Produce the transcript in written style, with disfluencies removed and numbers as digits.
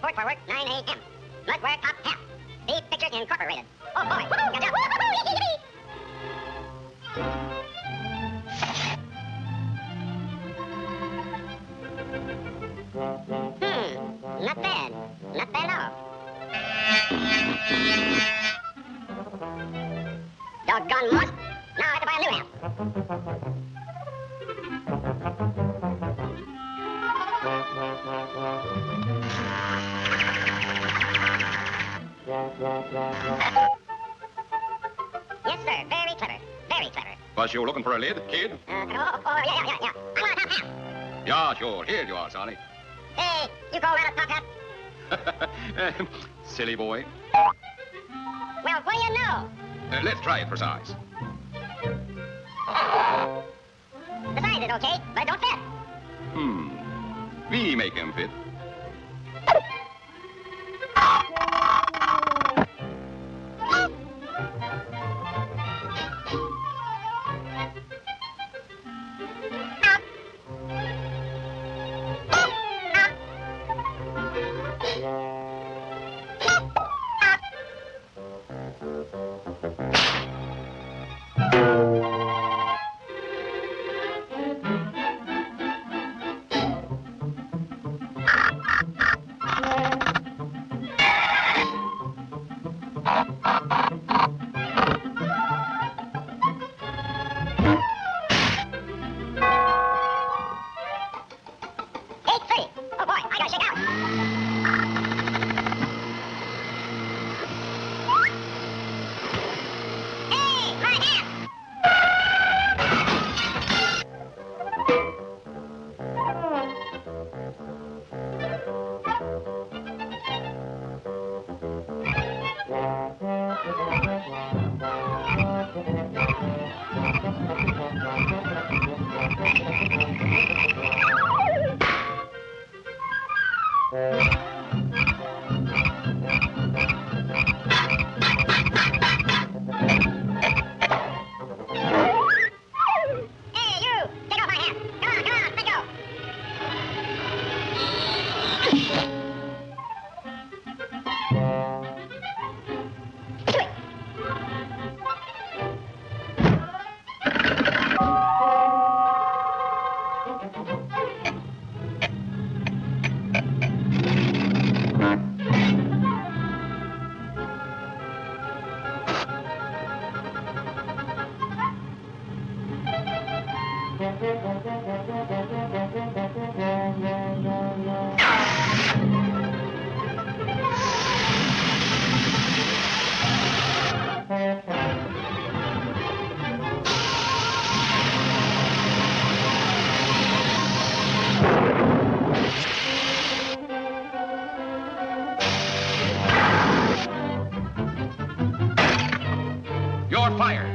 Report for work 9 a.m. Mudware top half. Speed Pictures Incorporated. Oh boy. Woohoo! Gotcha. Woohoo! Not bad. Not bad at all. Doggone moss. Now I have to buy a new amp. Yes, sir. Very clever. Very clever. Was you looking for a lid, kid? Yeah. I want a top hat. Yeah, sure. Here you are, Sonny. Hey, you call that a top hat? Silly boy. Well, what do you know? Let's try it for size. The size is okay, but it don't fit. We make him fit. Oh boy, I gotta shake out. Hey, my hat! You're fired.